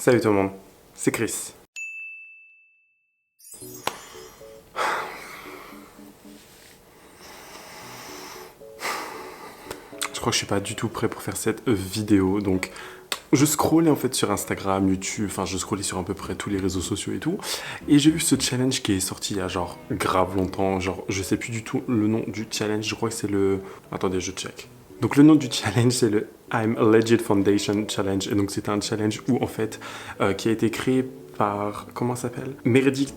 Salut tout le monde, c'est Chris. Je crois que je suis pas du tout prêt pour faire cette vidéo, donc je scrollais en fait sur Instagram, YouTube, enfin je scrollais sur à peu près tous les réseaux sociaux et tout, et j'ai vu ce challenge qui est sorti il y a genre grave longtemps, genre je sais plus du tout le nom du challenge, je crois que c'est le... Attendez, je check. Donc le nom du challenge c'est le I'm a Legit Foundation Challenge, et donc c'est un challenge où en fait, qui a été créé par, comment ça s'appelle, Meredith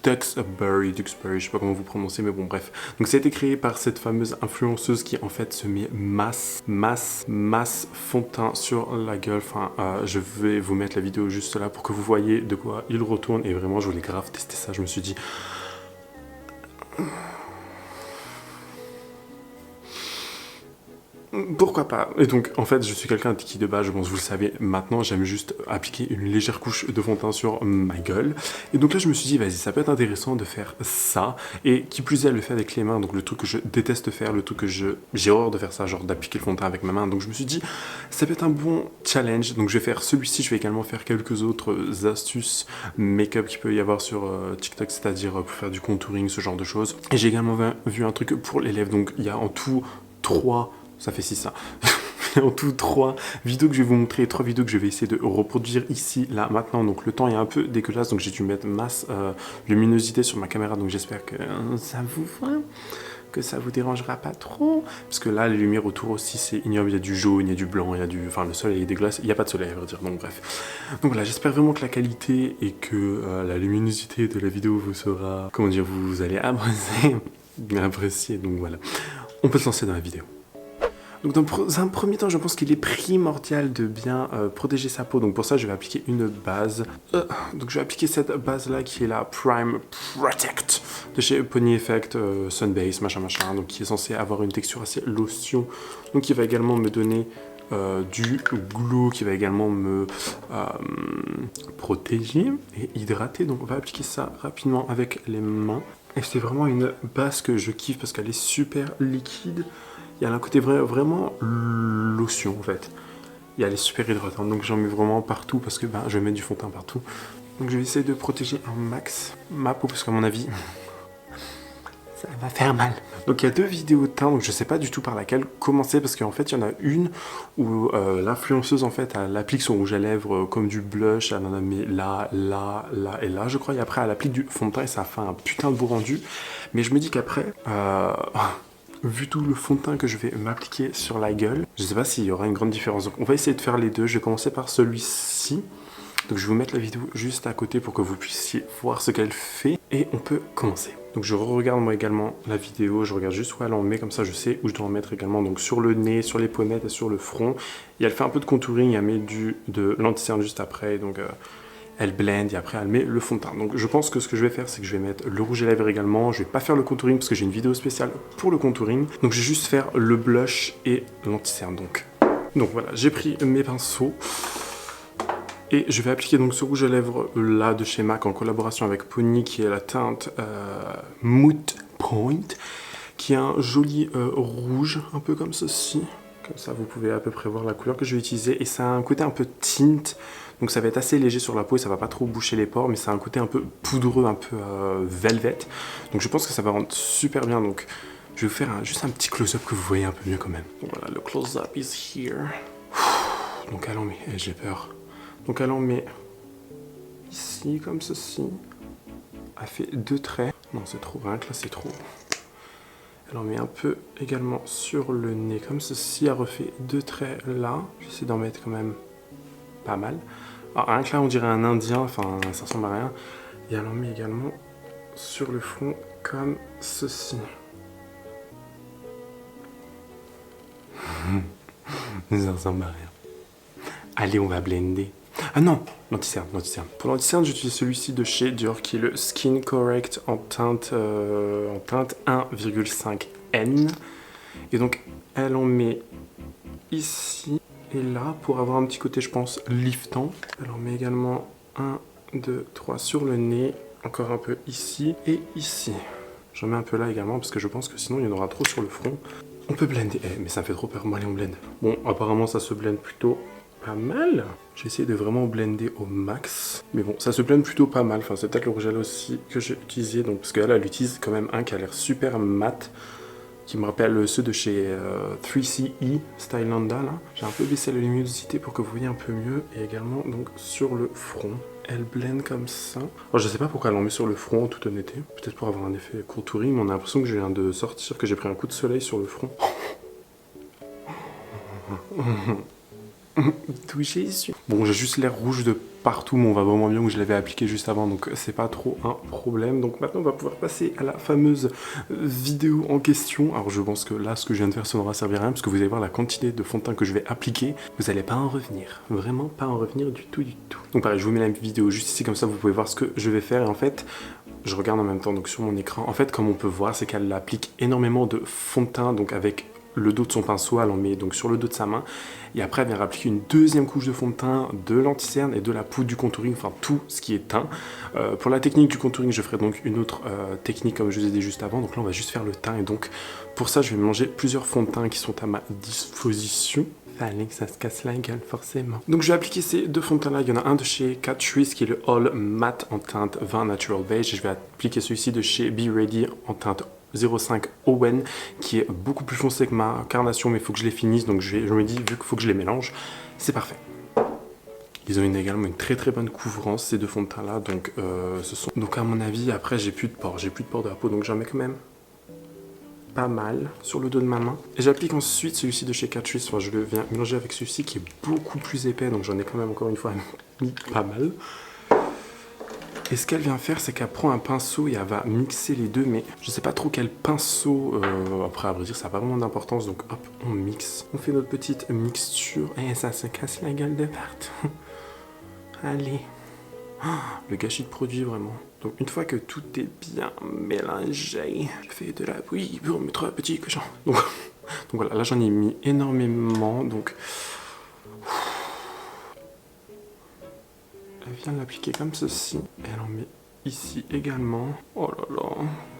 Duxbury, je sais pas comment vous prononcez, mais bon bref. Donc ça a été créé par cette fameuse influenceuse qui en fait se met masse fond de teint sur la gueule. Enfin, je vais vous mettre la vidéo juste là pour que vous voyez de quoi il retourne. Et vraiment, je voulais grave tester ça. Je me suis dit... Pourquoi pas? Et donc, en fait, je suis quelqu'un qui, de base, je pense, vous le savez, maintenant, j'aime juste appliquer une légère couche de fond de teint sur ma gueule. Et donc là, je me suis dit, vas-y, ça peut être intéressant de faire ça. Et qui plus est, le fait avec les mains, donc le truc que je déteste faire, le truc que j'ai horreur de faire ça, genre d'appliquer le fond de teint avec ma main. Donc je me suis dit, ça peut être un bon challenge. Donc je vais faire celui-ci, je vais également faire quelques autres astuces make-up qu'il peut y avoir sur TikTok, c'est-à-dire pour faire du contouring, ce genre de choses. Et j'ai également vu un truc pour les lèvres. Donc il y a en tout 3... Ça fait 6 ça. En tout 3 vidéos que je vais vous montrer, 3 vidéos que je vais essayer de reproduire ici, là, maintenant. Donc le temps est un peu dégueulasse, donc j'ai dû mettre masse luminosité sur ma caméra. Donc j'espère que ça vous voit, que ça vous dérangera pas trop. Parce que là, les lumières autour aussi, c'est ignoble. Il y a du jaune, il y a du blanc, il y a du... Enfin, le soleil est dégueulasse. Il n'y a pas de soleil, à vrai dire. Donc bref. Donc voilà, j'espère vraiment que la qualité et que la luminosité de la vidéo vous sera... Comment dire, vous allez apprécier. Donc voilà. On peut se lancer dans la vidéo. Donc dans un premier temps, je pense qu'il est primordial de bien protéger sa peau. Donc pour ça, je vais appliquer une base. Donc je vais appliquer cette base-là qui est la Prime Protect de chez Pony Effect Sunbase, machin. Donc qui est censé avoir une texture assez lotion. Donc qui va également me donner du glow, qui va également me protéger et hydrater. Donc on va appliquer ça rapidement avec les mains. Et c'est vraiment une base que je kiffe parce qu'elle est super liquide. Il y a un côté vraiment lotion en fait. Et elle est super hydratante, donc j'en mets vraiment partout parce que je vais mettre du fond de teint partout. Donc je vais essayer de protéger un max ma peau parce qu'à mon avis, ça va faire mal. Donc il y a 2 vidéos de teint, donc je sais pas du tout par laquelle commencer parce qu'en fait il y en a une où l'influenceuse en fait elle applique son rouge à lèvres comme du blush, elle en a mis là et là je crois, et après elle applique du fond de teint et ça fait un putain de beau rendu. Mais je me dis qu'après... vu tout le fond de teint que je vais m'appliquer sur la gueule, je sais pas s'il y aura une grande différence. Donc on va essayer de faire les deux. Je vais commencer par celui-ci. Donc je vais vous mettre la vidéo juste à côté pour que vous puissiez voir ce qu'elle fait. Et on peut commencer. Donc je regarde moi également la vidéo. Je regarde juste où elle en met. Comme ça je sais où je dois en mettre également. Donc sur le nez, sur les pommettes et sur le front. Et elle fait un peu de contouring. Elle met de l'anti-cerne juste après. Donc... elle blende et après elle met le fond de teint. Donc je pense que ce que je vais faire, c'est que je vais mettre le rouge à lèvres également. Je vais pas faire le contouring parce que j'ai une vidéo spéciale pour le contouring. Donc je vais juste faire le blush et l'anti-cerne. Donc voilà, j'ai pris mes pinceaux et je vais appliquer donc ce rouge à lèvres là de chez MAC en collaboration avec Pony, qui est la teinte Mood Point, qui est un joli rouge un peu comme ceci. Comme ça, vous pouvez à peu près voir la couleur que je vais utiliser. Et ça a un côté un peu tint. Donc ça va être assez léger sur la peau et ça va pas trop boucher les pores. Mais ça a un côté un peu poudreux, un peu velvet. Donc je pense que ça va rendre super bien. Donc je vais vous faire juste un petit close-up que vous voyez un peu mieux quand même. Donc voilà, le close-up is here. Donc elle en met... j'ai peur. Donc elle en met ici, comme ceci. Elle fait 2 traits. Non, c'est trop, rien que là c'est trop. Elle en met un peu également sur le nez comme ceci, elle refait 2 traits là, j'essaie d'en mettre quand même pas mal. Alors rien que là on dirait un indien, enfin ça ressemble à rien. Et elle en met également sur le front comme ceci. Ça ressemble à rien. Allez, on va blender. Ah non, l'anti-cerne. Pour l'anti-cerne, j'utilise celui-ci de chez Dior qui est le Skin Correct en teinte 1,5N. Et donc, elle en met ici et là pour avoir un petit côté, je pense, liftant. Elle en met également 1, 2, 3 sur le nez, encore un peu ici et ici. J'en mets un peu là également parce que je pense que sinon il y en aura trop sur le front. On peut blender, mais ça me fait trop peur. Bon, allez, on blende. Bon, apparemment ça se blende plutôt pas mal. J'ai essayé de vraiment blender au max. Mais bon, ça se blende plutôt pas mal. Enfin, c'est peut-être le rouge à lèvres aussi que j'ai utilisé. Donc, parce qu'elle, elle utilise quand même un qui a l'air super mat. Qui me rappelle ceux de chez 3CE Stylanda. J'ai un peu baissé la luminosité pour que vous voyez un peu mieux. Et également donc sur le front. Elle blende comme ça. Alors, je sais pas pourquoi elle en met sur le front en toute honnêteté. Peut-être pour avoir un effet contouring. Mais on a l'impression que je viens de sortir, que j'ai pris un coup de soleil sur le front. D'où j'ai su. Bon, j'ai juste l'air rouge de partout, mais on va vraiment bien où je l'avais appliqué juste avant, donc c'est pas trop un problème. Donc maintenant, on va pouvoir passer à la fameuse vidéo en question. Alors, je pense que là, ce que je viens de faire, ça n'aura servi à rien, parce que vous allez voir la quantité de fond de teint que je vais appliquer. Vous n'allez pas en revenir. Vraiment pas en revenir du tout, du tout. Donc pareil, je vous mets la vidéo juste ici, comme ça, vous pouvez voir ce que je vais faire. Et en fait, je regarde en même temps donc sur mon écran. En fait, comme on peut voir, c'est qu'elle applique énormément de fond de teint, donc avec le dos de son pinceau, elle en met donc sur le dos de sa main, et après elle vient appliquer une deuxième couche de fond de teint, de l'anti-cerne et de la poudre du contouring, enfin tout ce qui est teint. Pour la technique du contouring, je ferai donc une autre technique comme je vous ai dit juste avant, donc là on va juste faire le teint, et donc pour ça je vais mélanger plusieurs fonds de teint qui sont à ma disposition. Fallait que ça se casse la gueule forcément. Donc je vais appliquer ces deux fonds de teint là, il y en a un de chez Catrice qui est le All Matte en teinte 20 Natural Beige, et je vais appliquer celui-ci de chez Be Ready en teinte 05 Owen qui est beaucoup plus foncé que ma carnation, mais il faut que je les finisse, donc je me dis vu qu'il faut que je les mélange, c'est parfait. Ils ont également une très très bonne couvrance ces deux fonds de teint là, donc ce sont donc à mon avis après j'ai plus de pores de la peau, donc j'en mets quand même pas mal sur le dos de ma main. Et j'applique ensuite celui-ci de chez Catrice, enfin je le viens mélanger avec celui-ci qui est beaucoup plus épais, donc j'en ai quand même encore une fois mis pas mal. Et ce qu'elle vient faire, c'est qu'elle prend un pinceau et elle va mixer les deux, mais je sais pas trop quel pinceau, après à vrai dire ça n'a pas vraiment d'importance, donc hop, on mixe. On fait notre petite mixture, et ça se casse la gueule de partout. Allez. Le gâchis de produit vraiment. Donc une fois que tout est bien mélangé, je fais de la bouillie pour mettre un petit cochon. Donc voilà, là j'en ai mis énormément, donc... Elle vient de l'appliquer comme ceci. Elle en met ici également. Oh là là,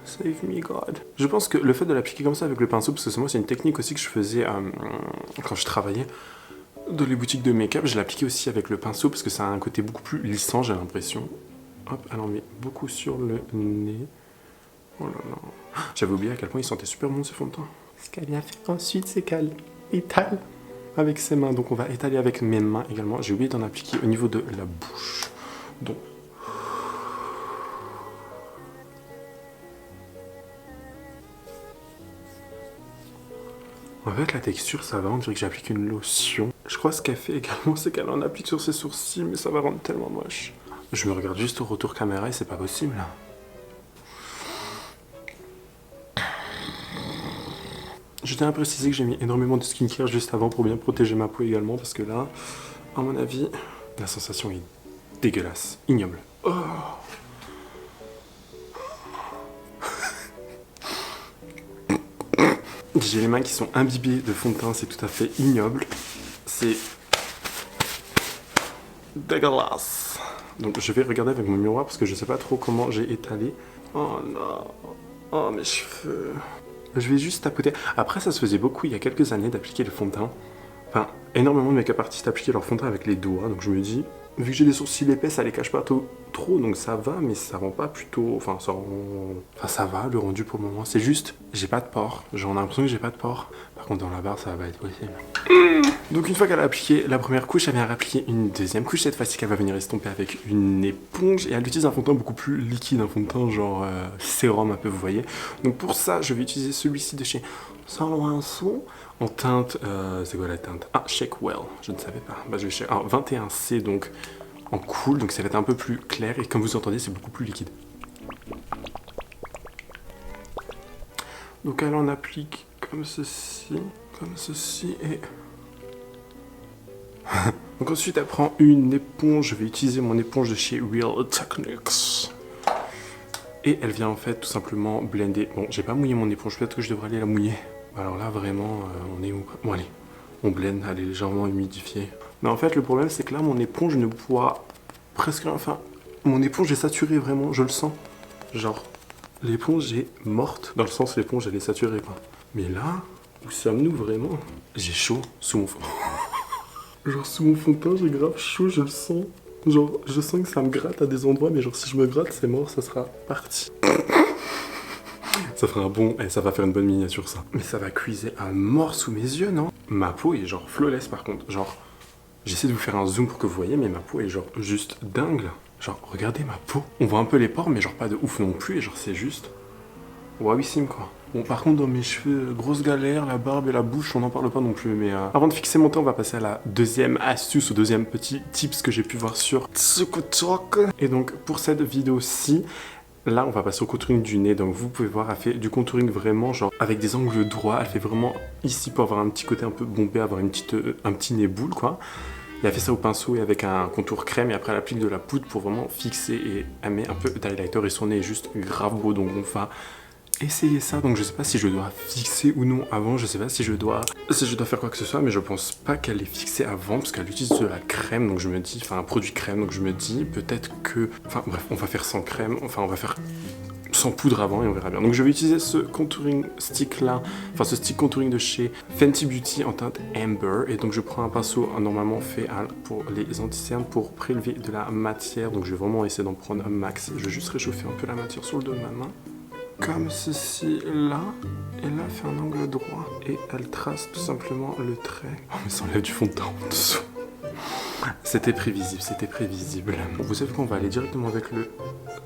save me God. Je pense que le fait de l'appliquer comme ça avec le pinceau, parce que moi c'est une technique aussi que je faisais quand je travaillais dans les boutiques de make-up, je l'appliquais aussi avec le pinceau parce que ça a un côté beaucoup plus lissant, j'ai l'impression. Hop, elle en met beaucoup sur le nez. Oh là là. J'avais oublié à quel point il sentait super bon ce fond de teint. Ce qu'elle vient faire ensuite, c'est qu'elle étale avec ses mains. Donc on va étaler avec mes mains également. J'ai oublié d'en appliquer au niveau de la bouche. Donc en fait la texture ça va, on dirait que j'applique une lotion. Je crois ce qu'elle fait également, c'est qu'elle en applique sur ses sourcils, mais ça va rendre tellement moche. Je me regarde juste au retour caméra et c'est pas possible. Je tiens à préciser que j'ai mis énormément de skincare juste avant pour bien protéger ma peau également, parce que là, à mon avis, la sensation est dégueulasse, ignoble. Oh. J'ai les mains qui sont imbibées de fond de teint, c'est tout à fait ignoble. C'est dégueulasse. Donc je vais regarder avec mon miroir parce que je sais pas trop comment j'ai étalé. Oh non. Oh mes cheveux. Je vais juste tapoter. Après ça se faisait beaucoup il y a quelques années d'appliquer le fond de teint. Enfin, énormément de make-up artistes appliquaient leur fond de teint avec les doigts. Donc je me dis, vu que j'ai des sourcils épais, ça les cache pas trop, donc ça va, mais ça rend pas plutôt... Enfin, ça va, le rendu pour le moment. C'est juste, j'ai pas de pores. J'en ai l'impression que j'ai pas de pores. Par contre, dans la barre, ça va pas être possible. Donc une fois qu'elle a appliqué la première couche, elle vient appliquer une deuxième couche. Cette fois-ci, qu'elle va venir estomper avec une éponge. Et elle utilise un fond de teint beaucoup plus liquide, un fond de teint genre sérum un peu, vous voyez. Donc pour ça, je vais utiliser celui-ci de chez Saint Laurent en teinte... c'est quoi la teinte? Ah, Shake Well, je ne savais pas. Bah, je vais chercher... Ah, 21C, donc en cool. Donc ça va être un peu plus clair. Et comme vous entendez, c'est beaucoup plus liquide. Donc elle en applique comme ceci, et... Donc ensuite elle prend une éponge, je vais utiliser mon éponge de chez Real Techniques. Et elle vient en fait tout simplement blender. Bon, j'ai pas mouillé mon éponge, peut-être que je devrais aller la mouiller. Alors là vraiment, on est où? Bon allez, on blende, elle est légèrement humidifiée. Mais en fait le problème c'est que là mon éponge ne voit presque rien. Enfin, mon éponge est saturée vraiment, je le sens. Genre, l'éponge est morte, dans le sens l'éponge elle est saturée quoi. Mais là, où sommes-nous vraiment? J'ai chaud sous mon fond. Genre sous mon fond de teint, j'ai grave chaud, je le sens. Genre, je sens que ça me gratte à des endroits, mais genre si je me gratte, c'est mort, ça sera parti. Ça fera un bon... Et ça va faire une bonne miniature, ça. Mais ça va cuiser à mort sous mes yeux, non? Ma peau est genre flawless, par contre. Genre, j'essaie de vous faire un zoom pour que vous voyez, mais ma peau est genre juste dingue, là. Genre, regardez ma peau. On voit un peu les pores, mais genre pas de ouf non plus, et genre c'est juste... wowissime, quoi. Bon, par contre, dans mes cheveux, grosse galère, la barbe et la bouche, on n'en parle pas non plus. Mais avant de fixer mon teint, on va passer à la deuxième astuce, au deuxième petit tips que j'ai pu voir sur TikTok. Et donc, pour cette vidéo-ci, là, on va passer au contouring du nez. Donc, vous pouvez voir, elle fait du contouring vraiment, genre, avec des angles droits. Elle fait vraiment ici pour avoir un petit côté un peu bombé, avoir un petit nez boule, quoi. Et elle fait ça au pinceau et avec un contour crème. Et après, elle applique de la poudre pour vraiment fixer. Et elle met un peu d'highlighter. Et son nez est juste grave beau. Donc, on va essayer ça. Donc, je sais pas si je dois fixer ou non avant. Je sais pas si je dois faire quoi que ce soit. Mais je pense pas qu'elle est fixée avant. Parce qu'elle utilise de la crème. Donc, je me dis, enfin, un produit crème. Donc, je me dis peut-être que... Enfin, bref, on va faire sans crème. Enfin, on va faire sans poudre avant et on verra bien. Donc je vais utiliser ce contouring stick là, enfin ce stick contouring de chez Fenty Beauty en teinte Amber. Et donc je prends un pinceau normalement fait pour les anti-cernes pour prélever de la matière. Donc je vais vraiment essayer d'en prendre un max. Je vais juste réchauffer un peu la matière sur le dos de ma main. Comme ceci là. Et là elle fait un angle droit. Et elle trace tout simplement le trait. Oh mais ça enlève du fond de teint en dessous. C'était prévisible, c'était prévisible. Vous savez qu'on va aller directement avec le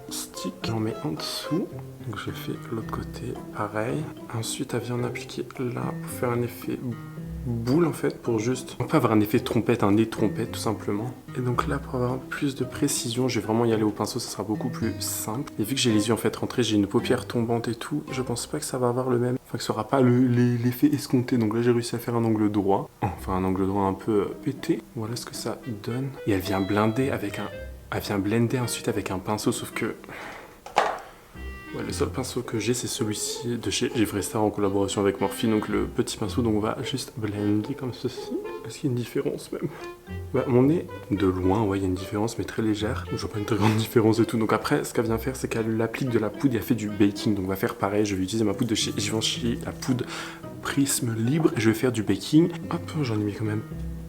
stick, on met en dessous. Donc je fais l'autre côté, pareil. Ensuite, elle vient en appliquer là pour faire un effet boule en fait, pour juste... On peut avoir un effet trompette, un nez trompette tout simplement. Et donc là, pour avoir plus de précision, je vais vraiment y aller au pinceau, ça sera beaucoup plus simple. Et vu que j'ai les yeux en fait rentrés, j'ai une paupière tombante et tout, je pense pas que ça va avoir le même... Enfin, que ça aura pas l'effet escompté. Donc là, j'ai réussi à faire un angle droit. Enfin, un angle droit un peu pété. Voilà ce que ça donne. Et elle vient blinder avec un... Elle vient blender ensuite avec un pinceau, sauf que... Ouais, le seul pinceau que j'ai, c'est celui-ci de chez Jeffree Star en collaboration avec Morphe. Donc le petit pinceau, donc on va juste blender comme ceci. Est-ce qu'il y a une différence même? Bah, mon nez, de loin, ouais, il y a une différence, mais très légère. Je vois pas une très grande différence et tout. Donc après, ce qu'elle vient faire, c'est qu'elle applique de la poudre et elle fait du baking. Donc on va faire pareil, je vais utiliser ma poudre de chez Givenchy, la poudre Prisme Libre. Et je vais faire du baking. Hop, j'en ai mis quand même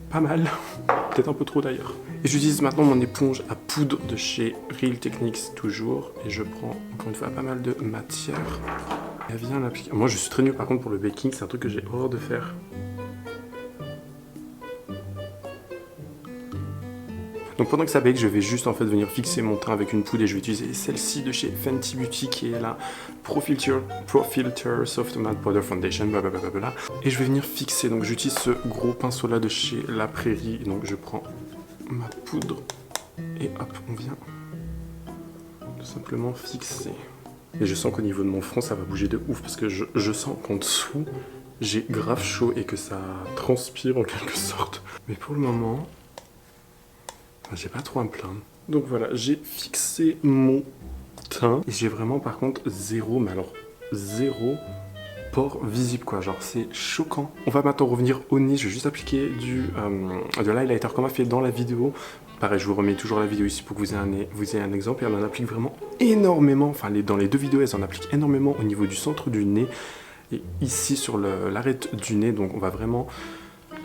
pas mal. Peut-être un peu trop d'ailleurs. Et j'utilise maintenant mon éponge à poudre de chez Real Techniques toujours. Et je prends encore une fois pas mal de matière. Et elle vient l'appliquer. Moi je suis très nul par contre pour le baking, c'est un truc que j'ai horreur de faire. Donc pendant que ça bake, je vais juste en fait venir fixer mon teint avec une poudre et je vais utiliser celle-ci de chez Fenty Beauty qui est la Pro Filter Soft Matte Powder Foundation, blablabla. Et je vais venir fixer, donc j'utilise ce gros pinceau là de chez La Prairie. Donc je prends ma poudre et hop, on vient tout simplement fixer. Et je sens qu'au niveau de mon front, ça va bouger de ouf parce que je sens qu'en dessous, j'ai grave chaud et que ça transpire en quelque sorte. Mais pour le moment... j'ai pas trop à me plaindre. Donc voilà, j'ai fixé mon teint. Et j'ai vraiment par contre zéro, mais alors zéro pore visible quoi. Genre c'est choquant. On va maintenant revenir au nez. Je vais juste appliquer de l'highlighter comme on a fait dans la vidéo. Pareil, je vous remets toujours la vidéo ici pour que vous ayez un exemple. Et elle en applique vraiment énormément. Enfin, dans les deux vidéos, elle en applique énormément au niveau du centre du nez. Et ici sur l'arête du nez. Donc on va vraiment...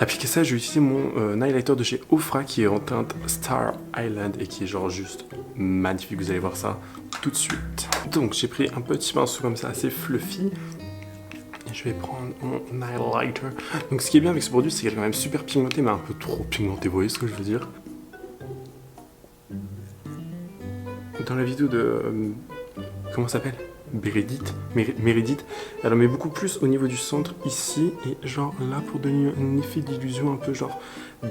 appliquer ça, je vais utiliser mon highlighter de chez Ofra qui est en teinte Star Island et qui est genre juste magnifique, vous allez voir ça tout de suite. Donc j'ai pris un petit pinceau comme ça assez fluffy et je vais prendre mon highlighter. Donc ce qui est bien avec ce produit, c'est qu'elle est quand même super pigmentée mais un peu trop pigmentée, vous voyez ce que je veux dire? Dans la vidéo de... comment ça s'appelle? Meredith, elle en met beaucoup plus au niveau du centre ici et genre là pour donner un effet d'illusion un peu genre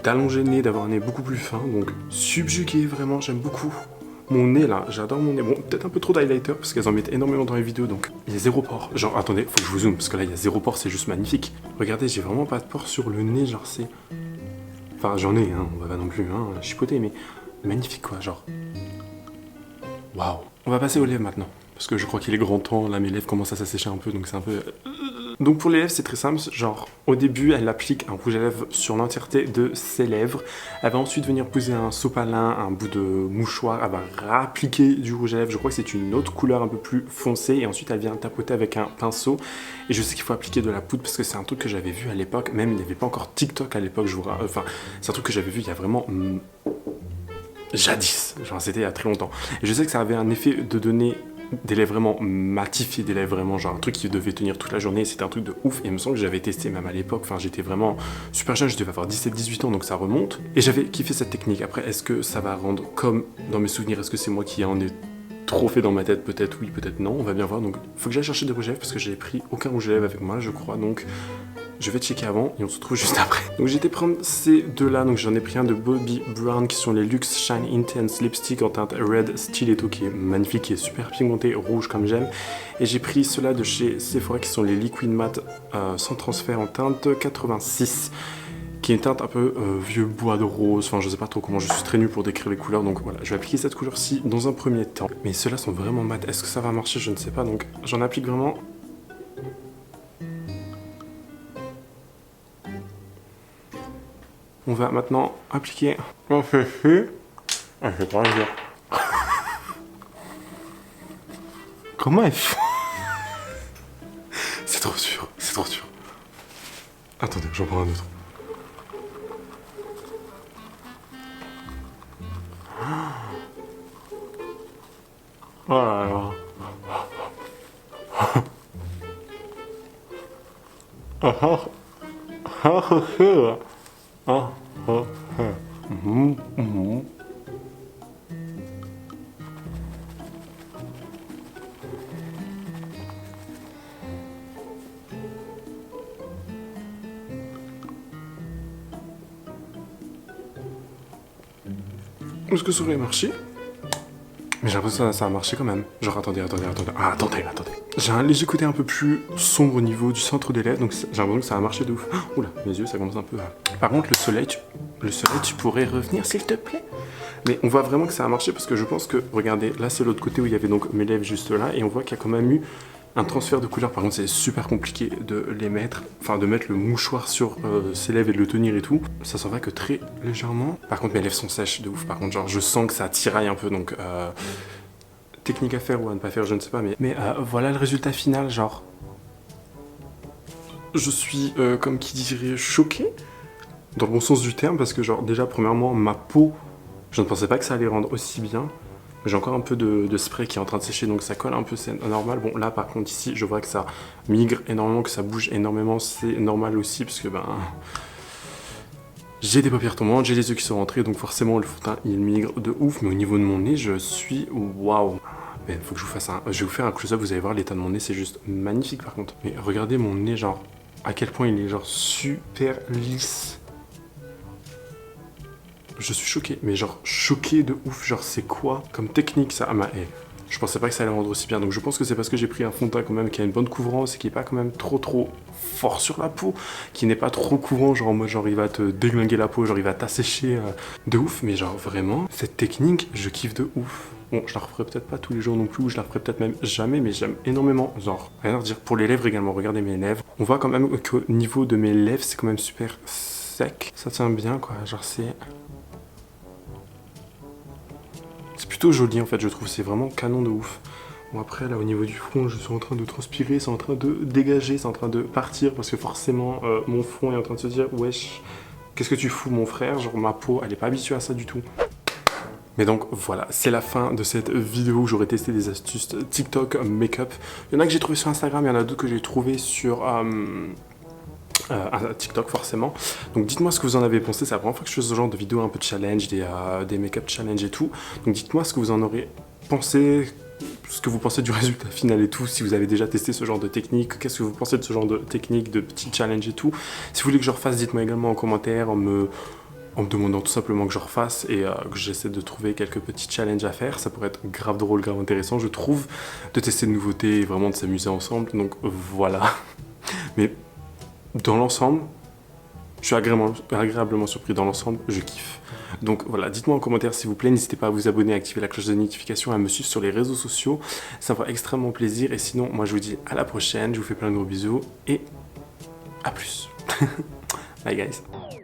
d'allonger le nez, d'avoir un nez beaucoup plus fin, donc subjugué vraiment, j'aime beaucoup mon nez là, j'adore mon nez. Bon, peut-être un peu trop d'highlighter parce qu'elles en mettent énormément dans les vidéos, donc il y a zéro pore. Genre attendez, faut que je vous zoome parce que là il y a zéro pore, c'est juste magnifique. Regardez, j'ai vraiment pas de pore sur le nez, genre c'est... Enfin j'en ai, hein, on va pas non plus chipoter, mais magnifique quoi, genre... Waouh. On va passer aux lèvres maintenant. Parce que je crois qu'il est grand temps, là mes lèvres commencent à s'assécher un peu, donc c'est un peu... Donc pour les lèvres, c'est très simple, genre au début, elle applique un rouge à lèvres sur l'entièreté de ses lèvres. Elle va ensuite venir poser un sopalin, un bout de mouchoir, elle va réappliquer du rouge à lèvres. Je crois que c'est une autre couleur un peu plus foncée et ensuite elle vient tapoter avec un pinceau. Et je sais qu'il faut appliquer de la poudre parce que c'est un truc que j'avais vu à l'époque, même il n'y avait pas encore TikTok à l'époque, enfin c'est un truc que j'avais vu il y a vraiment jadis, genre c'était il y a très longtemps. Et je sais que ça avait un effet de donner des lèvres vraiment matifiées, des lèvres vraiment genre un truc qui devait tenir toute la journée, c'était un truc de ouf et il me semble que j'avais testé même à l'époque, enfin j'étais vraiment super jeune, je devais avoir 17-18 ans donc ça remonte et j'avais kiffé cette technique. Après est-ce que ça va rendre comme dans mes souvenirs, est-ce que c'est moi qui en ai trop fait dans ma tête, peut-être oui, peut-être non, on va bien voir. Donc faut que j'aille chercher des rouges à lèvres parce que j'ai pris aucun rouge à lèvres avec moi je crois, donc je vais checker avant et on se retrouve juste après. Donc j'ai été prendre ces deux-là, donc j'en ai pris un de Bobbi Brown qui sont les Luxe Shine Intense Lipstick en teinte Red Stiletto qui est magnifique, qui est super pigmenté, rouge comme j'aime. Et j'ai pris ceux-là de chez Sephora qui sont les Liquid Matte sans transfert en teinte 86 qui est une teinte un peu vieux bois de rose, enfin je sais pas trop comment, je suis très nul pour décrire les couleurs, donc voilà, je vais appliquer cette couleur-ci dans un premier temps. Mais ceux-là sont vraiment mat, est-ce que ça va marcher, je ne sais pas, donc j'en applique vraiment. On va maintenant appliquer. On fait fi. Ah, je vais pas le dire. Comment elle fait? C'est trop sûr, c'est trop sûr. Attendez, j'en prends un autre. Oh là là. Ah ah. Ah ah ah. Ah, ah, ah. Est-ce que ça aurait marché? Mais j'ai l'impression que ça a marché quand même. Genre attendez. Ah attendez. J'ai un léger côté un peu plus sombre au niveau du centre des lèvres, donc j'ai l'impression que ça a marché de ouf. Oula, mes yeux ça commence un peu à... Par contre le soleil, tu pourrais revenir s'il te plaît? Mais on voit vraiment que ça a marché parce que je pense que, regardez, là c'est l'autre côté où il y avait donc mes lèvres juste là et on voit qu'il y a quand même eu un transfert de couleur. Par contre c'est super compliqué de les mettre, enfin de mettre le mouchoir sur ses lèvres et de le tenir et tout. Ça s'en va que très légèrement. Par contre mes lèvres sont sèches de ouf, par contre genre je sens que ça tiraille un peu donc... technique à faire ou à ne pas faire, je ne sais pas, mais voilà le résultat final, genre... Je suis, comme qui dirait, choqué, dans le bon sens du terme, parce que genre, déjà, premièrement, ma peau, je ne pensais pas que ça allait rendre aussi bien. J'ai encore un peu de spray qui est en train de sécher, donc ça colle un peu, c'est normal. Bon, là, par contre, ici, je vois que ça migre énormément, que ça bouge énormément, c'est normal aussi, parce que, ben... J'ai des paupières tombantes, j'ai les yeux qui sont rentrés, donc forcément, le fond de teint, il migre de ouf. Mais au niveau de mon nez, je suis... Waouh! Mais faut que je vous fasse un... Je vais vous faire un close-up, vous allez voir l'état de mon nez, c'est juste magnifique, par contre. Mais regardez mon nez, genre... À quel point il est, genre, super lisse. Je suis choqué, mais genre choqué de ouf, genre c'est quoi comme technique ça? Ah bah je pensais pas que ça allait rendre aussi bien, donc je pense que c'est parce que j'ai pris un fond de teint quand même qui a une bonne couvrance et qui est pas quand même trop fort sur la peau, qui n'est pas trop couvrant, genre en mode genre il va te déglinguer la peau, genre il va t'assécher de ouf, mais genre vraiment, cette technique, je kiffe de ouf. Bon, je la referai peut-être pas tous les jours non plus, ou je la referai peut-être même jamais, mais j'aime énormément, genre, rien à dire. Pour les lèvres également, regardez mes lèvres, on voit quand même qu'au niveau de mes lèvres, c'est quand même super sec, ça tient bien quoi, genre c'est... C'est plutôt joli en fait, je trouve, c'est vraiment canon de ouf. Bon après là au niveau du front, je suis en train de transpirer, c'est en train de dégager, c'est en train de partir parce que forcément mon front est en train de se dire wesh, qu'est-ce que tu fous mon frère, genre ma peau elle est pas habituée à ça du tout. Mais donc voilà, c'est la fin de cette vidéo où j'aurais testé des astuces TikTok make-up. Il y en a que j'ai trouvé sur Instagram, il y en a d'autres que j'ai trouvé sur... TikTok forcément. Donc dites-moi ce que vous en avez pensé, c'est la première fois que je fais ce genre de vidéo un peu de challenge, des make-up challenge et tout. Donc dites-moi ce que vous en aurez pensé, ce que vous pensez du résultat final et tout, si vous avez déjà testé ce genre de technique, qu'est-ce que vous pensez de ce genre de technique, de petits challenges et tout. Si vous voulez que je refasse, dites-moi également en commentaire en me demandant tout simplement que je refasse et que j'essaie de trouver quelques petits challenges à faire. Ça pourrait être grave drôle, grave intéressant, je trouve, de tester de nouveautés et vraiment de s'amuser ensemble. Donc voilà. Mais dans l'ensemble, je suis agréablement surpris dans l'ensemble, je kiffe. Donc voilà, dites-moi en commentaire s'il vous plaît, n'hésitez pas à vous abonner, à activer la cloche de notification, à me suivre sur les réseaux sociaux, ça me fera extrêmement plaisir. Et sinon, moi je vous dis à la prochaine, je vous fais plein de gros bisous et à plus. Bye guys.